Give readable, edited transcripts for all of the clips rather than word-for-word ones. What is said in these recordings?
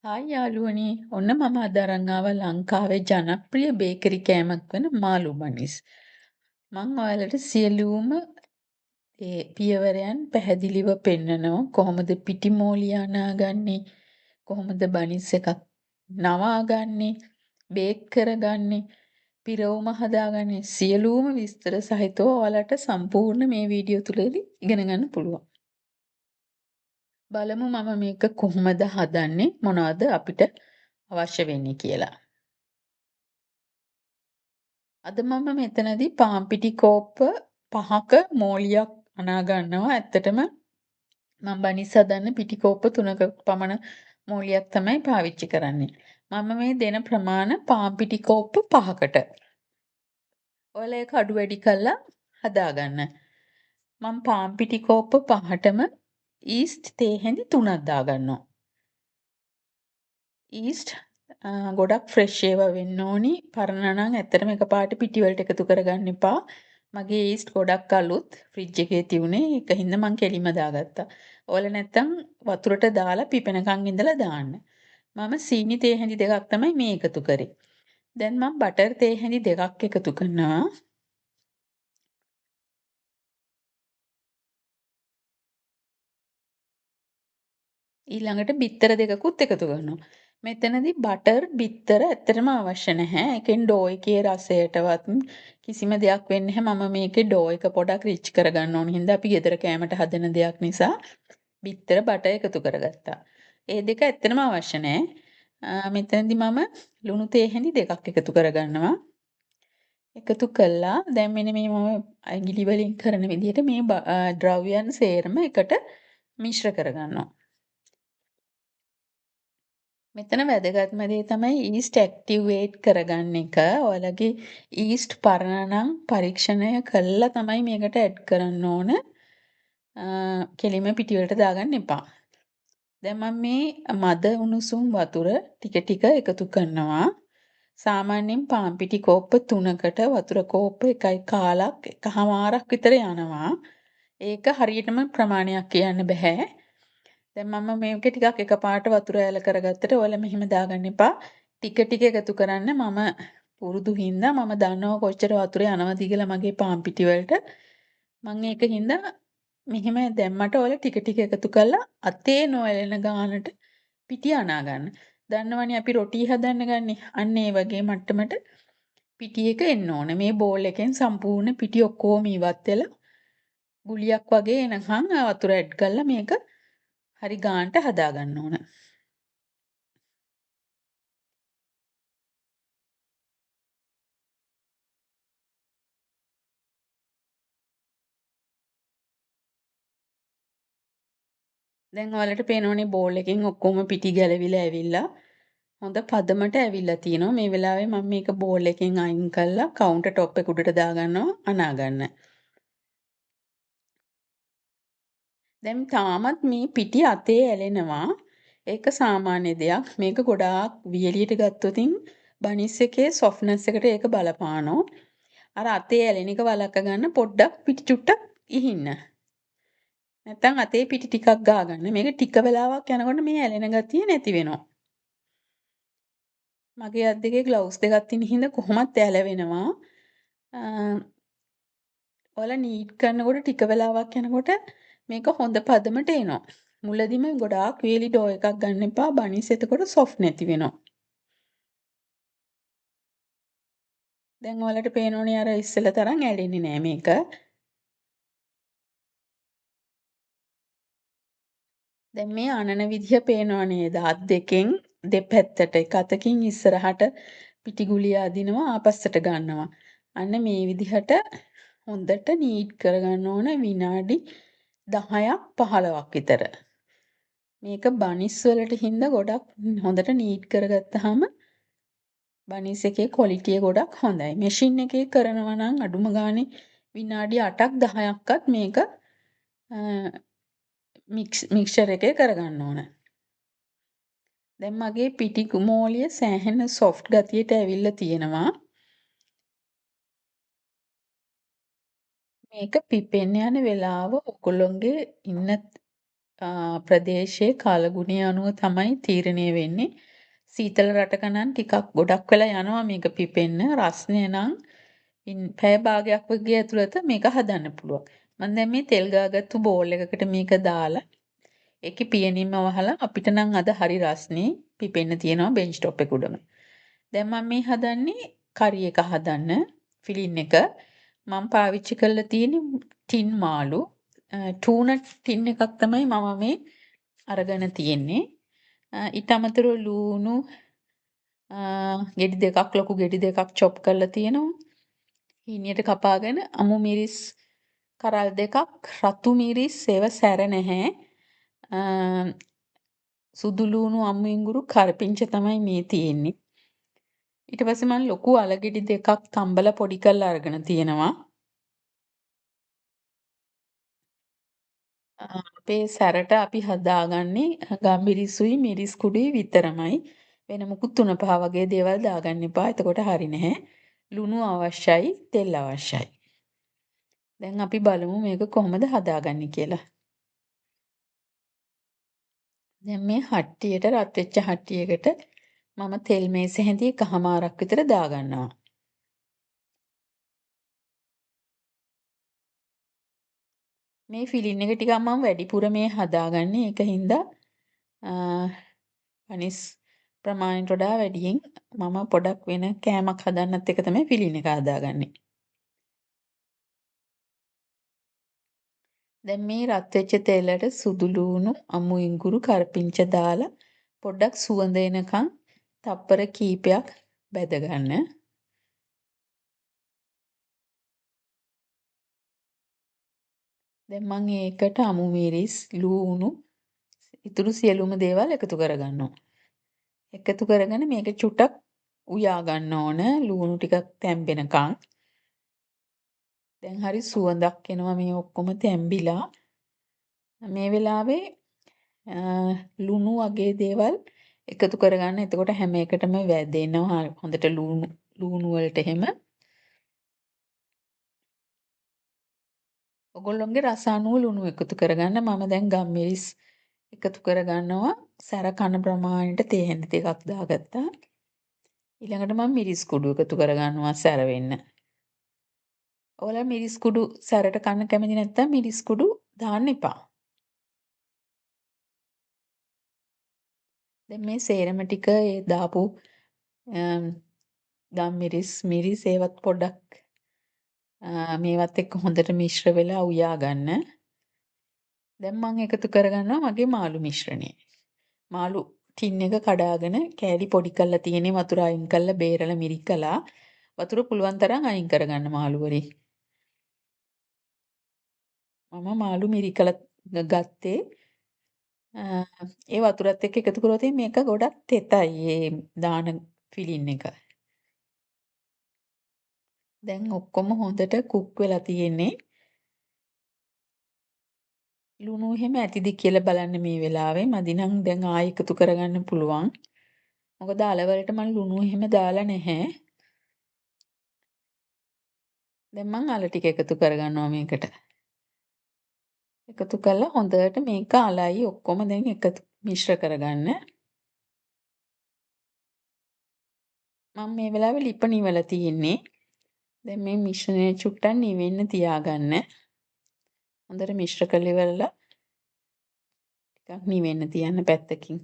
Hi යාළුවනි ඔන්න මම අද අරන් ආවා ලංකාවේ ජනප්‍රිය බේකරි කෑමක් වෙන මාළු බනිස්. මං ඔයාලට සියලුම ඒ පියවරයන් පැහැදිලිව පෙන්නනවා කොහොමද පිටි මෝලිය අනාගන්නේ කොහොමද බනිස් එකක් නවාගන්නේ බේක් කරගන්නේ පිරවුම හදාගන්නේ සියලුම විස්තර සහිතව ඔයාලට සම්පූර්ණ මේ වීඩියෝ තුලදී ඉගෙන ගන්න පුළුවන්. බලමු මම මේක කොහොමද හදන්නේ මොනවද අපිට අවශ්‍ය වෙන්නේ කියලා. අද මම මෙතනදී පාන් පිටි කෝප්ප 5ක මෝලියක් අනා ගන්නවා. ඇත්තටම මම බනිස් හදන්න පිටි කෝප්ප 3ක පමණ මෝලියක් තමයි පාවිච්චි කරන්නේ. මම මේ දෙන ප්‍රමාණ පාන් පිටි කෝප්ප 5කට. ඔයාලා ඒක අඩු වැඩි කරලා හදාගන්න. මම පාන් පිටි කෝප්ප 5ටම ඊස්ට් තේ හැඳි 3ක් දාගන්නවා. ඊස්ට් ගොඩක් ෆ්‍රෙෂ් ඒවා වෙන්න ඕනි. පරණ නම් ඇත්තටම එකපාරට පිටි වලට එකතු කරගන්න එපා. මගේ ඊස්ට් ගොඩක් අලුත් ෆ්‍රිජ් එකේ තියුනේ. ඒකින්ද මං කෙලින්ම දාගත්තා. ඔයාලා නැත්තම් වතුරට දාලා පිපෙනකන් ඉඳලා දාන්න. මම සීනි තේ හැඳි දෙකක් තමයි මේ එකතු කරේ. දැන් මම බටර් තේ හැඳි දෙකක් එකතු කරනවා. ඊළඟට බිත්තර දෙකකුත් එකතු කරනවා. මෙතනදී බටර් බිත්තර ඇත්තටම අවශ්‍ය නැහැ. ඒකෙන් ඩෝ එකේ රසයටවත් කිසිම දෙයක් වෙන්නේ නැහැ. මම මේකේ ඩෝ එක පොඩක් රිච් කරගන්න ඕන හින්දා අපි ගෙදර කෑමට හදන දෙයක් නිසා බිත්තර බටර් එකතු කරගත්තා. ඒ දෙක ඇත්තටම අවශ්‍ය නැහැ. මෙතනදී මම ලුණු තේ හැඳි දෙකක් එකතු කරගන්නවා. එකතු කළා. දැන් මෙන්න මේ මම ඇඟිලි වලින් කරන විදිහට මේ ද්‍රව්‍යයන් සේරම එකට මිශ්‍ර කරගන්නවා. මෙතන වැදගත්ම දේ තමයි ඊස්ට් ඇක්ටිවේට් කරගන්න එක. ඔයාලගේ ඊස්ට් පරණ නම් පරීක්ෂණය කළා තමයි මේකට ඇඩ් කරන්න ඕන. කෙලින්ම පිටි වලට දාගන්න එපා. දැන් මම මේ මද උණුසුම් වතුර ටික ටික එකතු කරනවා. සාමාන්‍යයෙන් පාන් පිටි කෝප්ප 3කට වතුර කෝප්ප 1.5ක් එකහමාරක් විතර යනවා. ඒක හරියටම ප්‍රමාණයක් කියන්න බෑ. දැන් මම මේක ටිකක් එකපාරට වතුර ඇල කරගත්තට ඔයාලා මෙහෙම දාගන්න එපා. ටික ටික එකතු කරන්න මම පුරුදු හින්දා මම දන්නවා කොච්චර වතුර යනවද කියලා මගේ පාන් පිටි වලට. මම ඒක හින්දා මෙහෙම දැම්මට ඔයාලා ටික ටික එකතු කරලා අතේ නොඇලෙන ගානට පිටි අනා ගන්න. දන්නවනේ අපි රොටි හදන්න ගන්නේ. අන්න ඒ වගේ මට්ටමට පිටි එක එන්න ඕනේ. මේ බෝල් එකෙන් සම්පූර්ණ පිටි ඔක්කොම ඉවත් වෙලා ගුලියක් වගේ එනකන් වතුර ඇඩ් කරලා මේක හරි ගානට හදා ගන්න ඕන. දැන් ඔයාලට පේනවනේ බෝල් එකෙන් ඔක්කොම පිටි ගැලවිලා ඇවිල්ලා හොඳ පදමට ඇවිල්ලා තියෙනවා. මේ වෙලාවේ මම මේක බෝල් එකෙන් අයින් කරලා කවුන්ටර් টොප් එක උඩට දාගන්නවා අනා ගන්න. දැන් තාමත් මේ පිටි අතේ ඇලෙනවා. ඒක සාමාන්‍ය දෙයක්. මේක ගොඩාක් වියලියට ගත්තොතින් බනිස් එකේ සොෆ්ට්නස් එකට ඒක බලපානවා. අර අතේ ඇලෙන එක වළක්ව ගන්න පොඩ්ඩක් පිටි චුට්ටක් ඉහින්න. නැත්තම් අතේ පිටි ටිකක් ගාගන්න. මේක ටික වෙලාවක් යනකොට මේ ඇලෙන ගතිය නැති වෙනවා. මගේ අත් දෙකේ ග්ලව්ස් දෙකක් තියෙන හින්දා කොහොමත් ඇලවෙනවා. අ ඔයාලා නීට් කරනකොට ටික වෙලාවක් යනකොට මේක හොඳ පදමට එනවා. මුලදිම ගොඩාක් වේලි ඩෝ එකක් ගන්න එපා. බනිස් එතකොට සොෆ්ට් නැති වෙනවා. දැන් ඔයාලට පේනෝනේ අර ඉස්සෙල්ලා තරම් ඇලෙන්නේ නෑ මේක. දැන් මේ අනන විදිහ පේනව නේද? අත් දෙකෙන් දෙපැත්තට එක අතකින් ඉස්සරහට පිටි ගුලිය අදිනවා ආපස්සට ගන්නවා. අන්න මේ විදිහට හොඳට නීට් කරගන්න ඕන විනාඩි 10ක් 15ක් විතර. මේක බනිස් වලට හින්දා ගොඩක් හොඳට නීට් කරගත්තාම බනිස් එකේ ක්වොලිටි එක ගොඩක් හොඳයි. මැෂින් එකේ කරනවා නම් අඩුම ගානේ විනාඩි 8ක් 10ක්වත් මේක මික්ස්චර් එකේ කරගන්න ඕන. දැන් මගේ පිටි මෝලිය සෑහෙන සොෆ්ට් ගතියට ඇවිල්ලා තියෙනවා. මේක පිපෙන්න යන වෙලාව ඔයගොල්ලොන්ගේ ඉන්න ප්‍රදේශයේ කාලගුණය අනුව තමයි තීරණය වෙන්නේ. සීතල රටක නම් ටිකක් ගොඩක් වෙලා යනවා මේක පිපෙන්න. රස්නේ නම් පැය භාගයක් වගේ ඇතුළත මේක හදන්න පුළුවන්. මම දැන් මේ තෙල් ගාගත්තු බෝල් එකකට මේක දාලා ඒකේ පියනින්ම වහලා අපිට නම් අද හරි රස්නේ පිපෙන්න තියෙනවා බෙන්ච් টොප් එක උඩම. දැන් මම මේ හදන්නේ කරි එක හදන්න ෆිලින් එක. මම පාවිච්චි කරලා තියෙන්නේ ටින් මාළු. ටූන ටින් එකක් තමයි මම මේ අරගෙන තියෙන්නේ. ඊට අමතරව ලූණු ගෙඩි දෙකක් ලොකු ගෙඩි දෙකක් චොප් කරලා තියෙනවා. හීනියට කපාගෙන අමු මිරිස් කරල් දෙකක් රතු මිරිස් ඒව සැර නැහැ. සුදු ලූණු අමු ඉඟුරු කරපිංච තමයි මේ තියෙන්නේ. ඊට පස්සේ මම ලොකු අලගෙඩි දෙකක් තම්බලා පොඩි කරලා අරගෙන තියෙනවා. අපේ සැරට අපි හදාගන්නේ ගම්මිරිසුයි මිරිස් කුඩුයි විතරමයි. වෙන මුකුත් තුන පහ වගේ දේවල් දාගන්න එපා. එතකොට හරි නැහැ. ලුණු අවශ්‍යයි, තෙල් අවශ්‍යයි. දැන් අපි බලමු මේක කොහොමද හදාගන්නේ කියලා. දැන් මේ හට්ටියට රත් වෙච්ච හට්ටියකට මම තෙල් මේස හැඳි එකහමාරක් විතර දාගන්නවා. මේ ෆිලින් එක ටිකක් මම වැඩිපුර මේ හදාගන්නේ. ඒක හින්දා අනිස් ප්‍රමාණයට වඩා වැඩියෙන් මම පොඩක් වෙන කෑමක් හදන්නත් එක තමයි ෆිලින් එක හදාගන්නේ. දැන් මේ රත් වෙච්ච තෙලට සුදු ලූණු, අමු ඉඟුරු, කරපිංච දාලා පොඩ්ඩක් සුවඳ එනකන් තප්පර කීපයක් බැද ගන්න. දැන් මම ඒකට අමු මිරිස්, ලූණු, ඉතුරු සියලුම දේවල් එකතු කරගන්නවා. එකතු කරගෙන මේක චුට්ටක් උයා ගන්න ඕන ලූණු ටිකක් තැම්බෙනකන්. දැන් හරි සුවඳක් එනවා මේ ඔක්කොම තැම්බිලා. මේ වෙලාවේ ලුණු වගේ දේවල් එකතු කරගන්න. එතකොට හැම එකටම වැදෙනවා හොඳට ලූණු වලට එහෙම. ඔගොල්ලොන්ගේ රස අනුව ලුණු එකතු කරගන්න. මම දැන් ගම්මිරිස් එකතු කරගන්නවා. සැර කන ප්‍රමාණයට තේ හැඳි ටිකක් දාගත්තා. ඊළඟට මම මිරිස් කුඩු එකතු කරගන්නවා සැර වෙන්න. ඔයාලා මිරිස් කුඩු සැරට කන්න කැමති නැත්නම් මිරිස් කුඩු දාන්න එපා. දැන් මේ සේරම ටික ඒ දාපු මිරිස් ඒවත් පොඩ්ඩක් මේවත් එක්ක හොඳට මිශ්‍ර වෙලා උයා ගන්න. දැන් මම එකතු කරගන්නවා මගේ මාළු මිශ්‍රණය. මාළු ටින් එක කඩාගෙන කෑලි පොඩි කරලා තියෙන්නේ වතුර අයින් කරලා බේරලා මිරිකලා වතුර පුළුවන් තරම් අයින් කරගන්න මාළු වලින්. මම මාළු මිරිකලා ගත්තේ ඒ වතුරත් එක්ක එකතු කරොත් මේක ගොඩක් තෙතයි ඒ දාන ෆිලින් එක. දැන් ඔක්කොම හොඳට කුක් වෙලා තියෙන්නේ. ලුණු එහෙම ඇතිද කියලා බලන්න මේ වෙලාවේ. මදි නම් දැන් ආයෙ එකතු කරගන්න පුළුවන්. මොකද අලවලට මම ලුණු එහෙම දාලා නැහැ. දැන් මම අල ටික එකතු කරගන්නවා මේකට. එකතු කරලා හොඳට මේක අලයි ඔක්කොම දැන් එකතු මිශ්‍ර කරගන්න. මම මේ වෙලාවේ ලිප නිවලා තියෙන්නේ. දැන් මේ මිශ්‍රණය චුට්ටක් නිවෙන්න තියාගන්න. හොඳට මිශ්‍ර කරලා ඉවරලා ටිකක් නිවෙන්න තියන්න පැත්තකින්.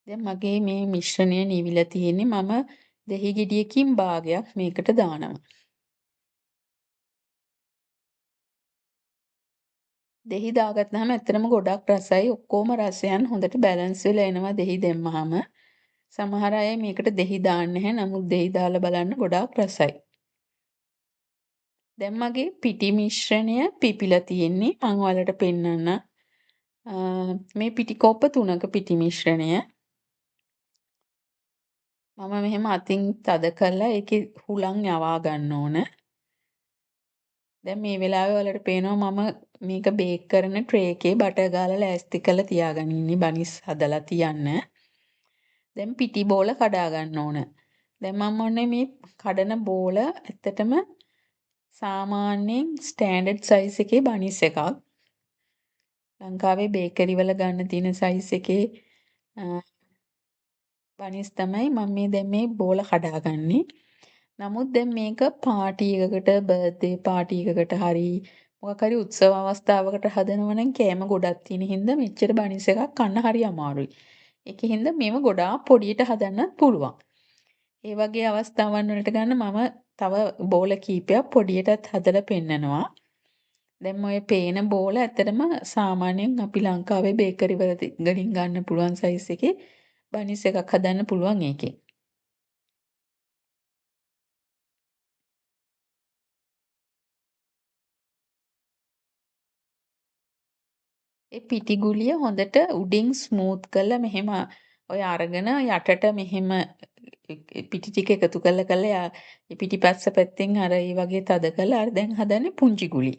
දැන් මගේ මේ මිශ්‍රණය නිවිලා තියෙන්නේ. මම දෙහි ගෙඩියකින් භාගයක් මේකට දානවා. දෙහි දාගත්තාම ඇත්තටම ගොඩක් රසයි. ඔක්කොම රසයන් හොඳට බැලන්ස් වෙලා එනවා දෙහි දැම්මහම. සමහර අය මේකට දෙහි දාන්නේ නැහැ. නමුත් දෙහි දාලා බලන්න ගොඩාක් රසයි. දැන් මගේ පිටි මිශ්‍රණය පිපිලා තියෙන්නේ. මම ඔයාලට පෙන්නන්නම්. මේ පිටි කෝප්ප 3ක පිටි මිශ්‍රණය. මම මෙහෙම අතින් තද කරලා ඒකේ හුලං යවා ගන්න ඕන. දැන් මේ වෙලාවේ ඔයාලට පේනවා මම මේක බේක් කරන ට්‍රේ එකේ බටර් ගාලා ලෑස්ති කරලා තියාගෙන ඉන්නේ බනිස් හදලා තියන්න. දැන් පිටි බෝල කඩා ගන්න ඕන. දැන් මම ඔන්න මේ කඩන බෝල ඇත්තටම සාමාන්‍යයෙන් ස්ටෑන්ඩඩ් සයිස් එකේ බනිස් එකක්. ලංකාවේ බේකරි වල ගන්න තියෙන සයිස් එකේ අ, බනිස් තමයි මම මේ දැන් මේ බෝල කඩාගන්නේ. නමුත් දැන් මේක පාටි එකකට බර්ත්ඩේ පාටි එකකට හරි මොකක් හරි උත්සව අවස්ථාවකට හදනවා නම් කෑම ගොඩක් තියෙන හින්දා මෙච්චර බනිස් එකක් කන්න හරි අමාරුයි. ඒකෙ හින්දා මේව ගොඩාක් පොඩියට හදන්නත් පුළුවන්. ඒ වගේ අවස්ථාවන් වලට ගන්න මම තව බෝල කීපයක් පොඩියටත් හදලා පෙන්නනවා. දැන් ඔය පේන බෝල ඇත්තටම සාමාන්‍යයෙන් අපි ලංකාවේ බේකරි වලින් ගන්න පුළුවන් සයිස් එකේ බනිස් එකක් හදන්න පුළුවන් ඒකෙන්. ඒ පිටි ගුලිය හොඳට උඩින් ස්මූත් කරලා මෙහෙම ඔය අරගෙන යටට මෙහෙම පිටි ටික එකතු කරලා ඒ පිටිපස්ස පැත්තෙන් අර ඒ වගේ තද කරලා අර දැන් හදන්නේ පුංචි ගුලි.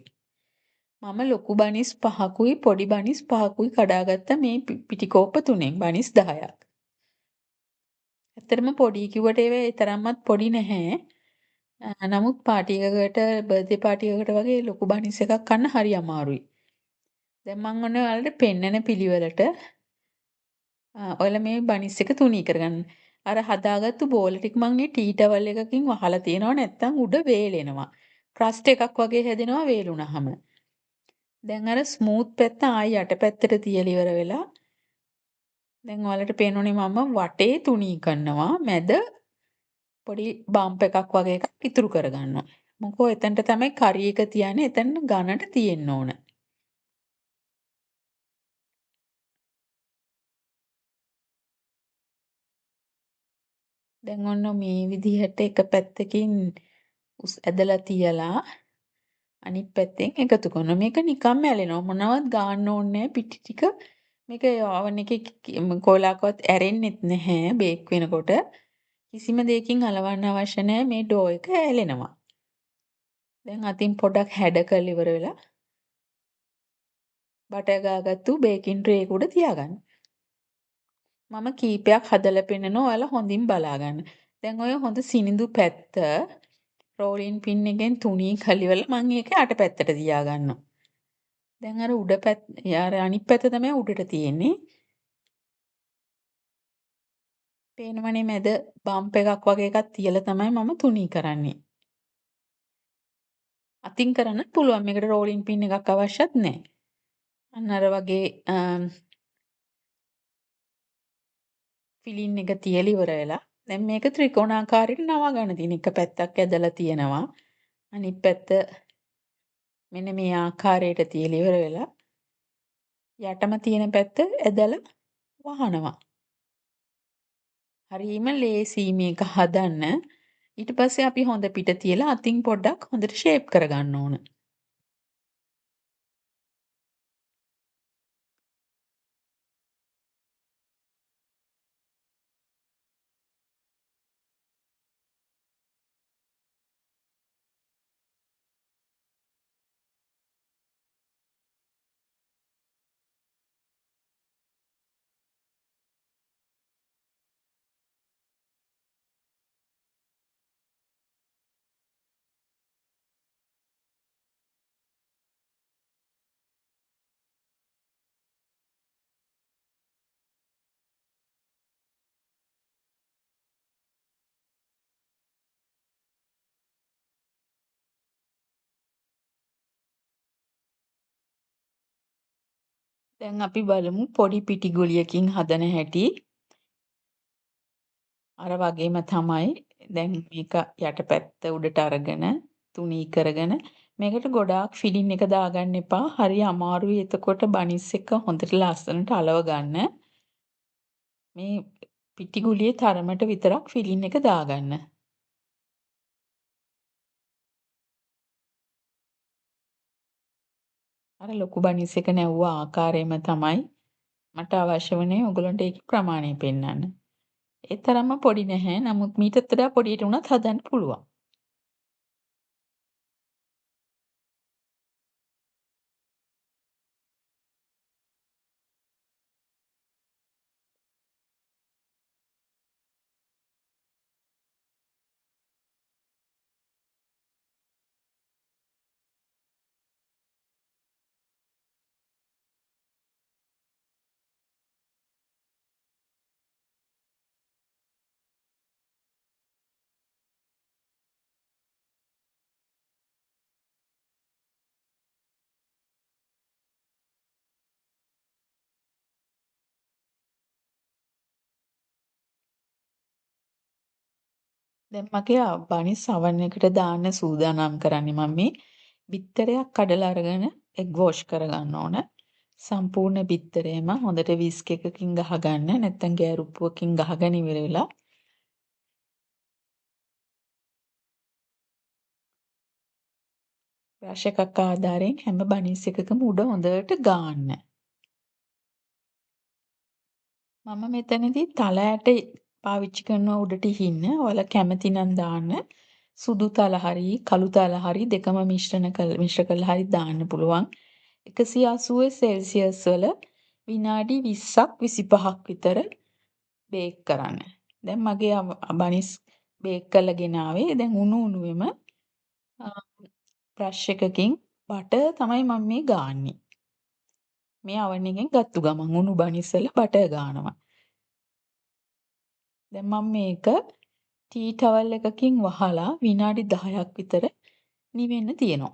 මම ලොකු බනිස් 5කුයි පොඩි බනිස් 5කුයි කඩාගත්ත මේ පිටි කෝප්ප 3න් බනිස් 10ක්. ඇත්තටම පොඩි කිව්වට ඒවා ඒ තරම්වත් පොඩි නැහැ. නමුත් පාටි එකකට බර්ත්ඩේ පාටි එකකට වගේ ලොකු බනිස් එකක් කන්න හරි අමාරුයි. දැන් මම ඔන්න ඔයාලට පෙන්නන පිළිවෙලට ඔයාලා මේ බනිස් එක තුනී කරගන්න. අර හදාගත්තු බෝල ටික මම මේ ටී ටවල් එකකින් වහලා තියෙනවා නැත්තම් උඩ වේලෙනවා. ක්‍රස්ට් එකක් වගේ හැදෙනවා වේලුනහම. දැන් අර ස්මූත් පැත්ත ආයි යට පැත්තට තියලා ඉවර වෙලා දැන් ඔයාලට පේනෝනේ මම වටේ තුනී කරනවා මැද පොඩි බම්ප් එකක් වගේ එකක් ඉතුරු කරගන්නවා. මොකෝ එතනට තමයි කරි එක තියන්නේ එතන ඝනට තියෙන්න ඕන. දැන් ඔන්න මේ විදිහට එක පැත්තකින් උස් ඇදලා තියලා අනිත් පැත්තෙන් එකතු කරනවා. මේක නිකම්ම ඇලෙනවා. මොනවත් ගාන්න ඕනේ නැහැ පිටි ටික. මේක oven එකේ කොයිලක්වත් ඇරෙන්නෙත් නැහැ බේක් වෙනකොට. කිසිම දෙයකින් අලවන්න අවශ්‍ය නැහැ. මේ ඩෝ එක ඇලෙනවා. දැන් අතින් පොඩක් හැඩ කරලා ඉවර වෙලා බටර් ගාගත්තු බේකින් ට්‍රේ එක උඩ තියාගන්න. මම කීපයක් හදලා පෙන්නනවා. ඔයාලා හොඳින් බලා ගන්න. දැන් ඔය හොඳ සිනිඳු පැත්ත රෝලින් පින් එකෙන් තුනී කරලිවලා මම ඒක යට පැත්තට තියාගන්නවා. දැන් අර උඩ පැත්ත අර අනිත් පැත්ත තමයි උඩට තියෙන්නේ. පේනවනේ මැද බම්ප් එකක් වගේ එකක් තියලා තමයි මම තුනී කරන්නේ. අතින් කරන්නත් පුළුවන්. මේකට රෝලින් පින් එකක් අවශ්‍යත් නැහැ. අන්න අර වගේ ෆිලින් එක තියලා ඉවර වෙලා දැන් මේක ත්‍රිකෝණාකාරයට නවා ගන්න තියෙන එක පැත්තක් ඇදලා තියෙනවා. අනිත් පැත්ත මෙන්න මේ ආකාරයට තියලා ඉවර වෙලා යටම තියෙන පැත්ත ඇදලා වහනවා. හරිම ලේසියි මේක හදන්න. ඊට පස්සේ අපි හොඳ පිට තියලා අතින් පොඩ්ඩක් හොඳට ෂේප් කරගන්න ඕන. දැන් අපි බලමු පොඩි පිටි ගුලියකින් හදන හැටි. අර වගේම තමයි දැන් මේක යටපැත්ත උඩට අරගෙන තුනී කරගෙන මේකට ගොඩාක් ෆිලින් එක දාගන්න එපා. හරි අමාරුයි එතකොට බනිස් එක හොඳට ලස්සනට අලව ගන්න. මේ පිටි ගුලියේ තරමට විතරක් ෆිලින් එක දාගන්න. අර ලොකු බනිස් එක නැව්ව ආකාරයම තමයි මට අවශ්‍ය වුණේ ඔයගලන්ට ඒකේ ප්‍රමාණය පෙන්වන්න. ඒ තරම්ම පොඩි නැහැ. නමුත් මීටත් වඩා පොඩියට උනත් හදන්න පුළුවන්. දැන් මගේ බනිස් oven එකට දාන්න සූදානම් කරන්නේ මම මේ බිත්තරයක් කඩලා අරගෙන එග් වොෂ් කරගන්න ඕන. සම්පූර්ණ බිත්තරයම හොඳට විස්ක් එකකින් ගහගන්න. නැත්නම් ගෑරුප්පුවකින් ගහගෙන ඉවර වෙලා බ්‍රෂ් එකක් ආධාරයෙන් හැම බනිස් එකකම උඩ හොඳට ගාන්න. මම මෙතනදී තල ඇට පාවිච්චි කරනවා උඩට ඉහින්න. ඔයාලා කැමති නම් දාන්න. සුදු තල හරි කළු තල හරි දෙකම මිශ්‍ර කරලා හරි දාන්න පුළුවන්. 180 සෙල්සියස් වල විනාඩි 20ක් 25ක් විතර බේක් කරන්න. දැන් මගේ බනිස් බේක් කරලා ගෙනාවේ. දැන් උණු උණුවෙම බ්‍රෂ් එකකින් බටර් තමයි මම මේ ගාන්නේ. මේ oven එකෙන් ගත්තු ගමන් උණු බනිස් වල බටර් ගානවා. දැන් මම මේක ටී ටවල් එකකින් වහලා විනාඩි 10ක් විතර නිවෙන්න තියනවා.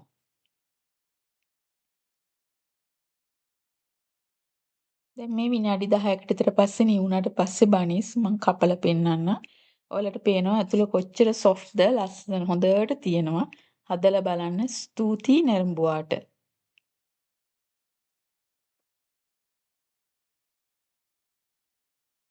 දැන් මේ විනාඩි 10කට විතර පස්සේ නිවුණාට පස්සේ බනිස් මම කපලා පෙන්නන්න. ඔයාලට පේනවා ඇතුළේ කොච්චර සොෆ්ට්ද ලස්සන හොඳට තියෙනවා. හදලා බලන්න. ස්තුතියි නැරඹුවාට.